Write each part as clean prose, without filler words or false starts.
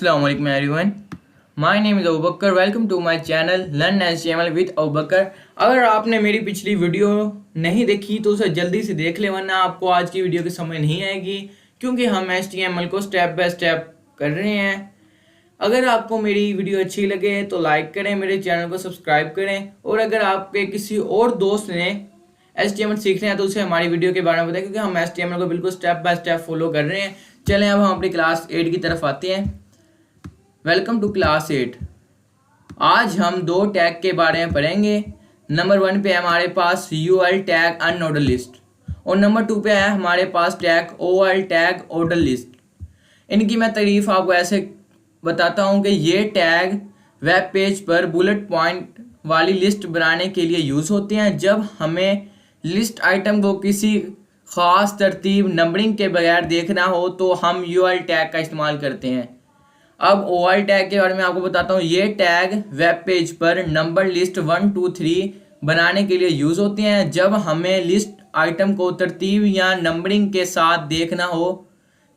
Assalamu alaikum everyone. My name is Abu Bakr. Welcome to my channel Learn HTML with Abu Bakr. अगर आपने मेरी पिछली video नहीं देखी तो उसे जल्दी से देख ले, वरना आपको आज की वीडियो की समझ नहीं आएगी, क्योंकि हम HTML को स्टेप बाय स्टेप कर रहे हैं। अगर आपको मेरी वीडियो अच्छी लगे तो लाइक करें, मेरे चैनल को सब्सक्राइब करें, और अगर आपके किसी और दोस्त ने HTML सीखना है तो उसे हमारी वीडियो के बारे में बताएं, क्योंकि हम HTML को बिल्कुल स्टेप बाय स्टेप फॉलो कर रहे हैं। चलें अब हम अपनी क्लास 8 की तरफ आते हैं। Welcome to class 8। आज हम दो टैग के बारे में पढ़ेंगे। नंबर 1 पे हमारे पास UL टैग अनऑर्डर लिस्ट, और नंबर 2 पे है हमारे पास tag OL tag ordered list. इनकी मैं तारीफ आपको ऐसे बताता हूँ कि ये टैग वेब पेज पर बुलेट पॉइंट वाली लिस्ट बनाने के लिए यूज़ होते हैं। जब हमें लिस्ट आइटम को किसी ख़ास तरतीब नंबरिंग के बगैर देखना हो तो हम UL टैग का इस्तेमाल करते हैं। अब OL टैग के बारे में आपको बताता हूँ। ये टैग वेब पेज पर नंबर लिस्ट 1 2 3 बनाने के लिए यूज़ होते हैं। जब हमें लिस्ट आइटम को तरतीब या नंबरिंग के साथ देखना हो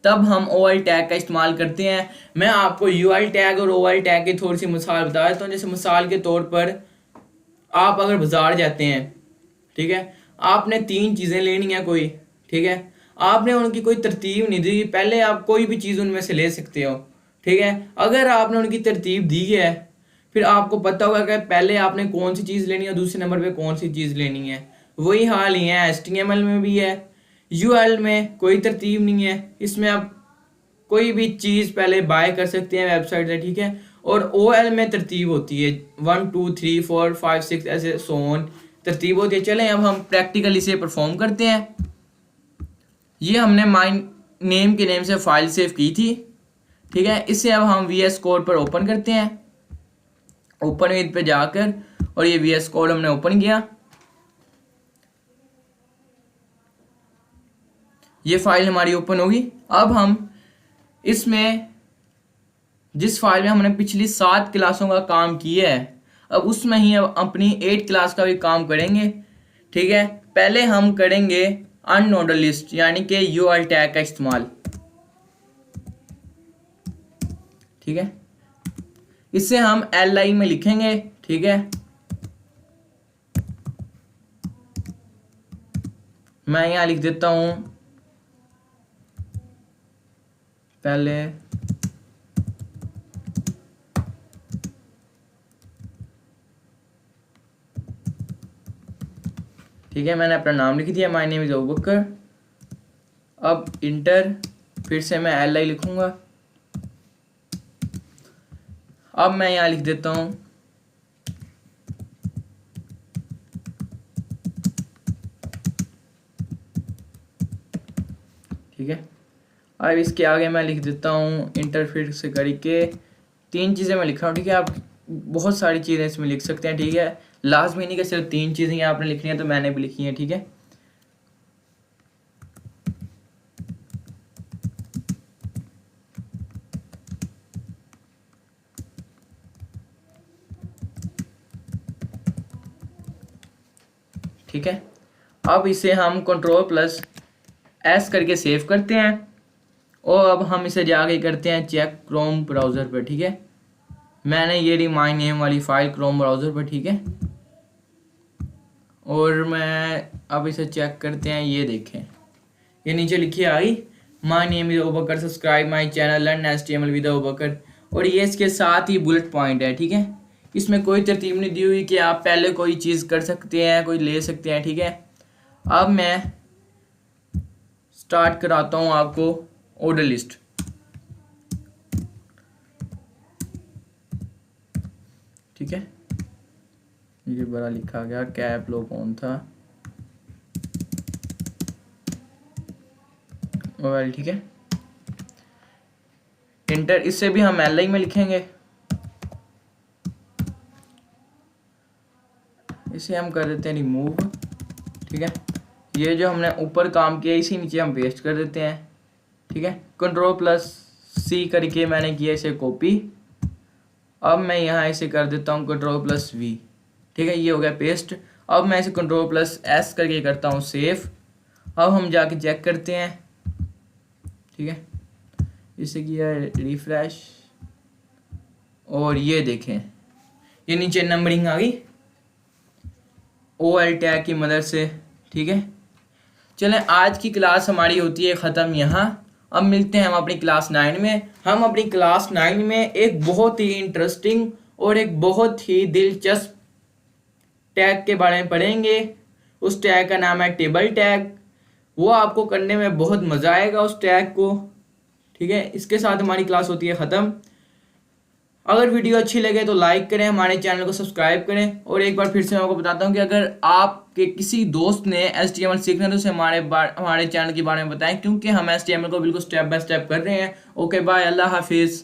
तब हम OL टैग का इस्तेमाल करते हैं। मैं आपको UL टैग और OL टैग की थोड़ी सी मिसाल बता देता हूँ। जैसे मिसाल के तौर पर आप अगर बाज़ार जाते हैं, ठीक है, आपने 3 चीज़ें लेनी है कोई, ठीक है, आपने उनकी कोई तरतीब नहीं दी, पहले आप कोई भी चीज़ उनमें से ले सकते हो, ठीक है। अगर आपने उनकी तरतीब दी है फिर आपको पता होगा कि पहले आपने कौन सी चीज़ लेनी है, दूसरे नंबर पे कौन सी चीज़ लेनी है। वही हाल ही है HTML में भी है। UL में कोई तरतीब नहीं है, इसमें आप कोई भी चीज़ पहले बाय कर सकते हैं वेबसाइट से, ठीक है। और OL में तरतीब होती है 1 2 3 4 5 6 ऐसे सो ऑन तरतीब होती है। चलें अब हम प्रैक्टिकली से परफॉर्म करते हैं। ये हमने माई नेम के नेम से फाइल सेव की थी, ठीक है। इसे अब हम VS कोड पर ओपन करते हैं। ओपन विद पे जाकर, और ये VS कोड हमने ओपन किया। ये फाइल हमारी ओपन होगी। अब हम इसमें जिस फाइल में हमने पिछली 7 क्लासों का काम किया है, अब उसमें ही अब अपनी 8 क्लास का भी काम करेंगे, ठीक है। पहले हम करेंगे अनऑर्डर लिस्ट यानी कि UL टैग का इस्तेमाल, ठीक है। इसे हम LI में लिखेंगे, ठीक है। मैं यहाँ लिख देता हूँ पहले ठीक है, मैंने अपना नाम लिख दिया, माय नेम इज अबू बकर। अब इंटर, फिर से मैं LI लिखूंगा। अब मैं यहाँ लिख देता हूँ ठीक है। अब इसके आगे मैं लिख देता हूँ इंटर, फिर से करके 3 चीज़ें मैं लिख रहा हूँ, ठीक है। आप बहुत सारी चीज़ें इसमें लिख सकते हैं, ठीक है। लाजमी नहीं कि सिर्फ 3 चीज़ें आपने लिखनी है, तो मैंने भी लिखी हैं, ठीक है। ठीक है, अब इसे हम Ctrl+S करके सेव करते हैं, और अब हम इसे जाके करते हैं चेक क्रोम ब्राउज़र पर, ठीक है। मैंने ये ली माई नेम वाली फाइल क्रोम ब्राउज़र पर, ठीक है। और मैं अब इसे चेक करते हैं, ये देखें, ये नीचे लिखी I my name is Abu Bakar, subscribe my channel learn HTML with Abu Bakar, और ये इसके साथ ही बुलेट पॉइंट है, ठीक है। इसमें कोई तरतीब नहीं दी हुई कि आप पहले कोई चीज़ कर सकते हैं, कोई ले सकते हैं, ठीक है। अब मैं स्टार्ट कराता हूँ आपको ऑर्डर लिस्ट, ठीक है। ये बड़ा लिखा गया, कैप लॉक ऑन था, मोबाइल, ठीक है। इंटर, इससे भी हम LI में लिखेंगे। इसे हम कर देते हैं रिमूव, ठीक है। ये जो हमने ऊपर काम किया इसी नीचे हम पेस्ट कर देते हैं, ठीक है। Ctrl+C करके मैंने किया इसे कॉपी। अब मैं यहाँ इसे कर देता हूँ Ctrl+V, ठीक है। ये हो गया पेस्ट। अब मैं इसे Ctrl+S करके करता हूँ सेव। अब हम जाके चेक करते हैं, ठीक है। इसे किया रिफ्रेश, और ये देखें, ये नीचे नंबरिंग आ गई OL टैग की मदद से। ठीक है, चलें आज की क्लास हमारी होती है ख़त्म यहाँ। अब मिलते हैं हम अपनी क्लास 9 में। हम अपनी क्लास 9 में एक बहुत ही इंटरेस्टिंग और एक बहुत ही दिलचस्प टैग के बारे में पढ़ेंगे। उस टैग का नाम है टेबल टैग। वो आपको करने में बहुत मज़ा आएगा उस टैग को। ठीक है, इसके साथ हमारी क्लास होती है ख़त्म। अगर वीडियो अच्छी लगे तो लाइक करें, हमारे चैनल को सब्सक्राइब करें। और एक बार फिर से मैं आपको बताता हूँ कि अगर आपके किसी दोस्त ने HTML सीखना है तो उसे हमारे चैनल के बारे में बताएं, क्योंकि हम HTML को बिल्कुल स्टेप बाय स्टेप कर रहे हैं। ओके बाय, अल्लाह हाफिज़।